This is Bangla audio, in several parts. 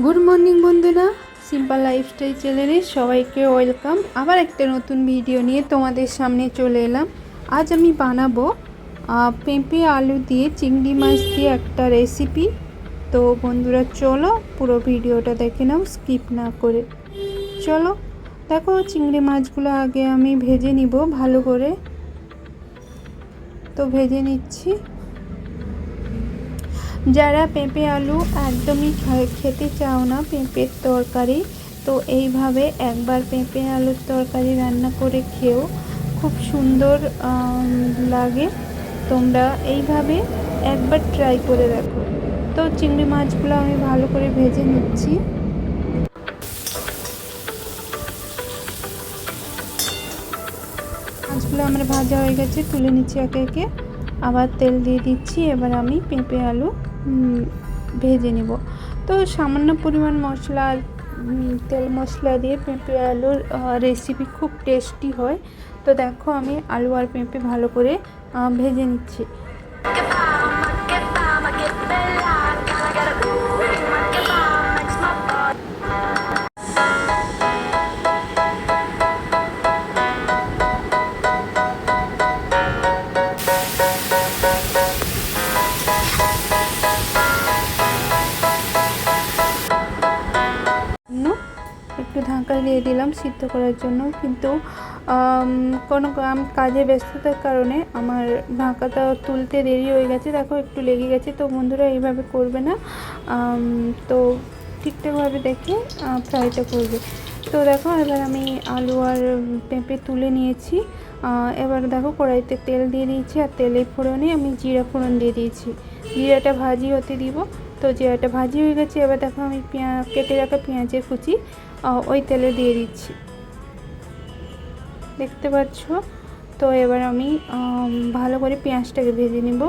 গুড মর্নিং বন্ধুরা, সিম্পল লাইফস্টাইল চ্যানেলে সবাইকে ওয়েলকাম। আবার একটা নতুন ভিডিও নিয়ে তোমাদের সামনে চলে এলাম। আজ আমি বানাবো পেঁপে আলু দিয়ে চিংড়ি মাছ দিয়ে একটা রেসিপি। তো বন্ধুরা চলো পুরো ভিডিওটা দেখে নাও স্কিপ না করে। চলো দেখো, চিংড়ি মাছগুলো আগে আমি ভেজে নিব ভালো করে। তো ভেজে নিচ্ছি। যারা পেঁপে আলু একদমই খেতে চাও না পেঁপের তরকারি, তো এইভাবে একবার পেঁপে আলুর তরকারি রান্না করে খেও, খুব সুন্দর লাগে। তোমরা এইভাবে একবার ট্রাই করে দেখো। তো চিংড়ি মাছগুলো আমি ভালো করে ভেজে নিচ্ছি। মাছগুলো আমার ভাজা হয়ে গেছে, তুলে নিচ্ছি একে একে। আবার তেল দিয়ে দিচ্ছি। এবার আমি পেঁপে আলু ভেজে নেব। তো সামান্য পরিমাণ মশলা, তেল মশলা দিয়ে পেঁপে আলুর রেসিপি খুব টেস্টি হয়। তো দেখো আমি আলু আর পেঁপে ভালো করে ভেজে নিচ্ছি। একটু ঢাকা দিয়ে দিলাম সিদ্ধ করার জন্য, কিন্তু কোনো কাজে ব্যস্ততার কারণে আমার ঢাকাটা তুলতে দেরি হয়ে গেছে। দেখো একটু লেগে গেছে। তো বন্ধুরা এইভাবে করবে না, তো ঠিকঠাকভাবে দেখে ফ্রাইটা করবে। তো দেখো এবার আমি আলু আর পেঁপে তুলে নিয়েছি। এবার দেখো কড়াইতে তেল দিয়ে দিয়েছি, আর তেলের ফোড়নে আমি জিরা ফোড়ন দিয়ে দিয়েছি। জিরাটা ভাজি হতে দিব। তো জিরাটা ভাজি হয়ে গেছে। এবার দেখো আমি কেটে রাখা পেঁয়াজের কুচি ওই তেলে দিয়ে দিচ্ছি, দেখতে পাচ্ছ। তো এবার আমি ভালো করে পেঁয়াজটাকে ভেজে নিব।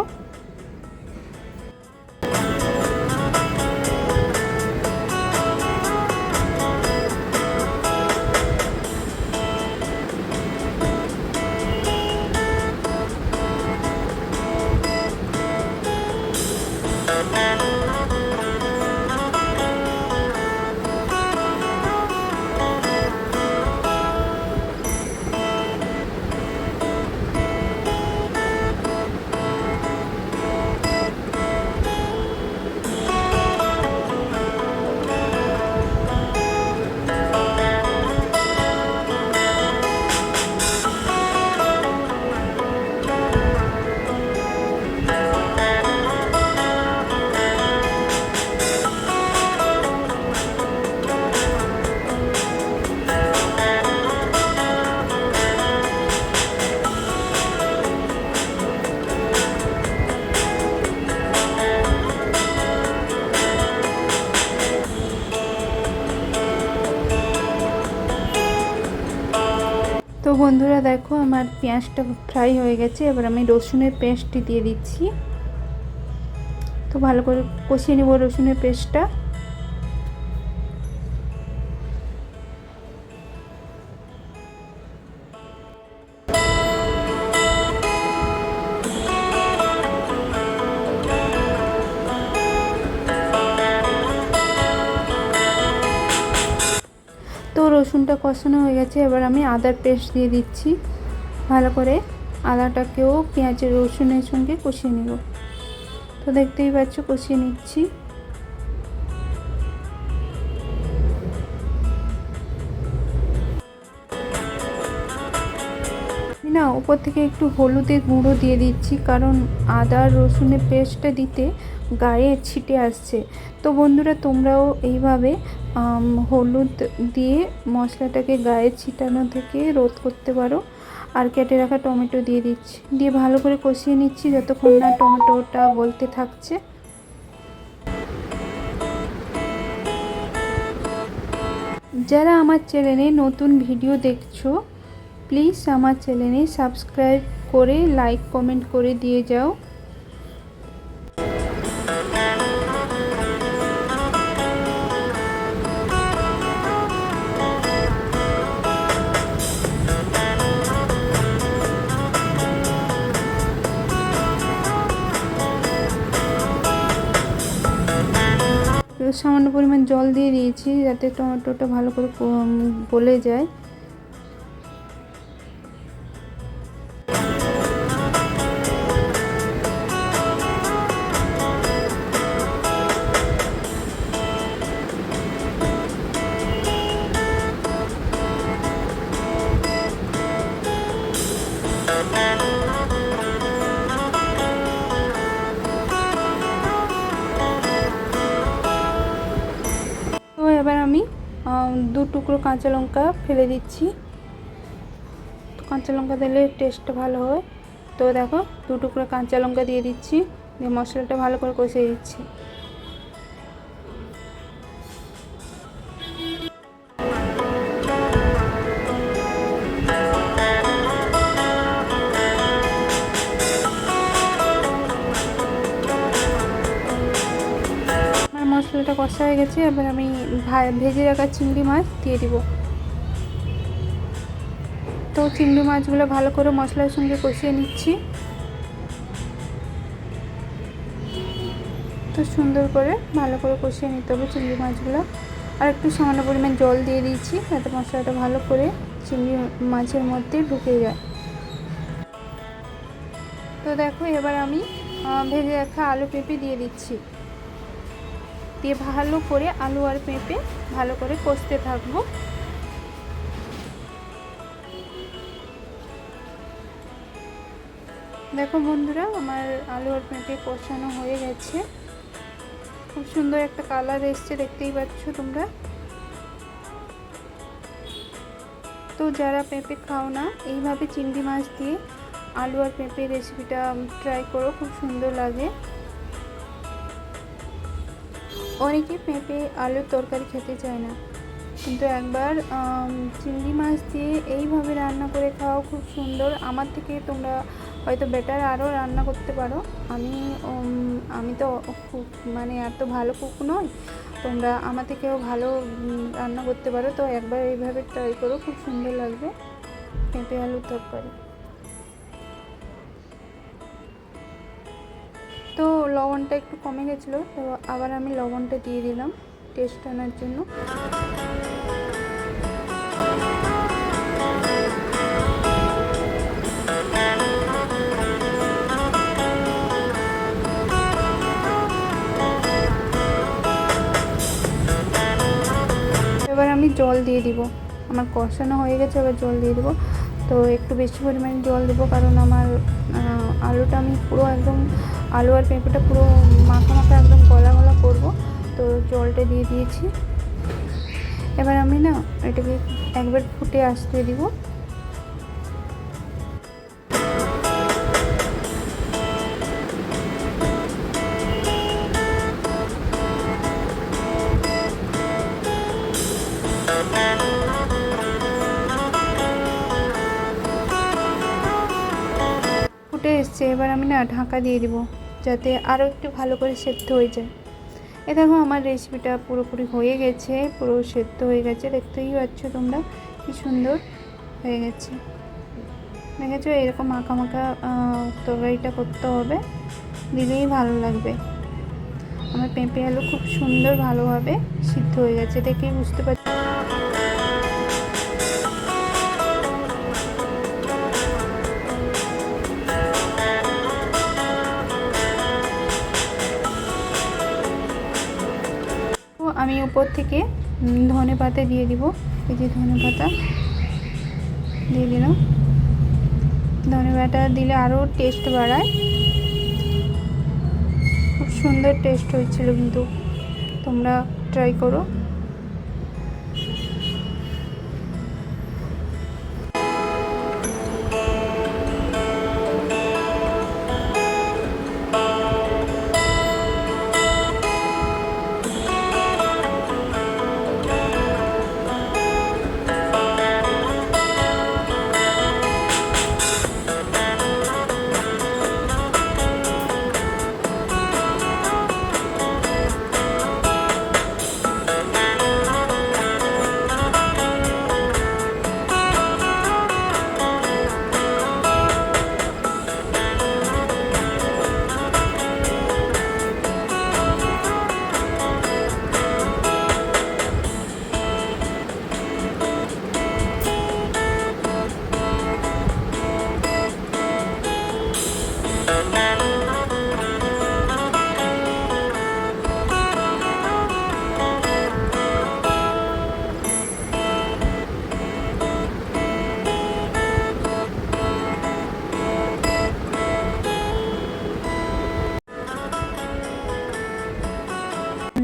তো বন্ধুরা দেখো আমার পেঁয়াজটা ফ্রাই হয়ে গেছে। এবার আমি রসুনের পেস্টটি দিয়ে দিচ্ছি। তো ভালো করে কষিয়ে নেব রসুনের পেস্টটা। তো রসুনটা কষানো হয়ে গেছে। এবার আমি আদার পেস্ট দিয়ে দিচ্ছি। ভালো করে আদাটাকেও পেঁয়াজের রসুনের সঙ্গে কষিয়ে নেব। তো দেখতেই পাচ্ছ কষিয়ে নিচ্ছি। না, উপর থেকে একটু হলুদের গুঁড়ো দিয়ে দিচ্ছি, কারণ আদা রসুনের পেস্টটা দিতে গায়ে ছিটে আসছে। তো বন্ধুরা তোমরাও এইভাবে হলুদ দিয়ে মশলাটাকে গায়ে ছিটানো থেকে রোধ করতে পারো। আর কেটে রাখা টমেটো দিয়ে দিচ্ছি, দিয়ে ভালো করে কষিয়ে নিচ্ছি যতক্ষণ না টমেটোটা গলতে থাকছে। যারা আমার চ্যানেলে নতুন ভিডিও দেখছো, প্লিজ আমার চ্যানেলে সাবস্ক্রাইব করে লাইক কমেন্ট করে দিয়ে যাও। সামান্য পরিমাণ জল দিয়ে দিয়েছি যাতে টমেটোটা ভালো করে গলে যায়। তো এবার আমি 2 টুকরো কাঁচা লঙ্কা ফেলে দিচ্ছি। কাঁচা লঙ্কা দিলে টেস্টটা ভালো হয়। তো দেখো 2 টুকরো কাঁচা লঙ্কা দিয়ে দিচ্ছি, দিয়ে মশলাটা ভালো করে কষিয়ে দিচ্ছি। মশলাটা কষা হয়ে গেছে, এবার আমি ভেজে রাখা চিংড়ি মাছ দিয়ে দিব। তো চিংড়ি মাছগুলো ভালো করে মশলার সঙ্গে কষিয়ে নিচ্ছি। তো সুন্দর করে ভালো করে কষিয়ে নিতে হবে চিংড়ি মাছগুলো। আর একটু সামান্য পরিমাণ জল দিয়ে দিয়েছি যাতে মশলাটা ভালো করে চিংড়ি মাছের মধ্যে ঢুকে যায়। তো দেখো এবার আমি ভেজে রাখা আলু পেঁপে দিয়ে দিচ্ছি, দিয়ে ভালো করে আলু আর পেঁপে ভালো করে কষতে থাকবো। দেখো বন্ধুরা, আমার আলু আর পেঁপে কষানো হয়ে গেছে, খুব সুন্দর একটা কালার এসছে, দেখতেই পাচ্ছ তোমরা। তো যারা পেঁপে খাও না, এইভাবে চিংড়ি মাছ দিয়ে আলু আর পেঁপে রেসিপিটা ট্রাই করো, খুব সুন্দর লাগে। অনেকে পেঁপে আলুর তরকারি খেতে চায় না, কিন্তু একবার চিংড়ি মাছ দিয়ে এইভাবে রান্না করে খাওয়া খুব সুন্দর। আমার থেকে তোমরা হয়তো বেটার আরও রান্না করতে পারো। আমি তো মানে এত ভালো কুক নই, তোমরা আমার থেকেও ভালো রান্না করতে পারো। তো একবার এইভাবে ট্রাই করো, খুব সুন্দর লাগবে পেঁপে আলুর তরকারি। তো লবণটা একটু কমে গেছিলো, তো আবার আমি লবণটা দিয়ে দিলাম টেস্ট আনার জন্য। এবার আমি জল দিয়ে দিব, আমার কষানো হয়ে গেছে, এবার জল দিয়ে দেবো। তো একটু বেশি পরিমাণে জল দেবো, কারণ আমার আলুটা আমি পুরো একদম আলু আর পেঁপেটা পুরো মাখা মাখা একদম গলা গলা করবো। তো জলটা দিয়ে দিয়েছি। এবার আমি না এটাকে একবার ফুটে আসতে দিব। ফুটে এসছে, এবার আমি না ঢাকা দিয়ে দিব যাতে আরও একটু ভালো করে সেদ্ধ হয়ে যায়। এ দেখো আমার রেসিপিটা পুরোপুরি হয়ে গেছে, পুরো সেদ্ধ হয়ে গেছে, দেখতেই পাচ্ছ তোমরা কি সুন্দর হয়ে গেছে। দেখেছো, এরকম মাখা মাখা তরকারিটা করতে হবে, দিলেই ভালো লাগবে। আমার পেঁপে আলু খুব সুন্দর ভালোভাবে সিদ্ধ হয়ে গেছে, দেখেই বুঝতে পারছি। আমি উপর থেকে ধনে পাতা দিয়ে দিব, এই যে ধনে পাতা দিয়ে দিলাম। ধনে পাতা দিলে আরও টেস্ট বাড়ায়, খুব সুন্দর টেস্ট হয়েছিল, কিন্তু তোমরা ট্রাই করো।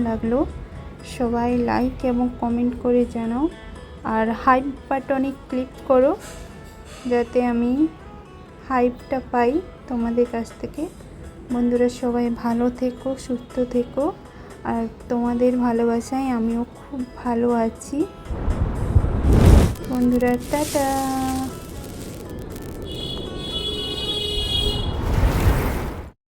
লাগলো সবাই লাইক এবং কমেন্ট করে জানাও, আর হাইপ বাটনে ক্লিক করো যাতে আমি হাইপটা পাই তোমাদের কাছ থেকে। বন্ধুরা সবাই ভালো থেকো, সুস্থ থেকো, আর তোমাদের ভালোবাসায় আমিও খুব ভালো আছি। বন্ধুরা টাটা।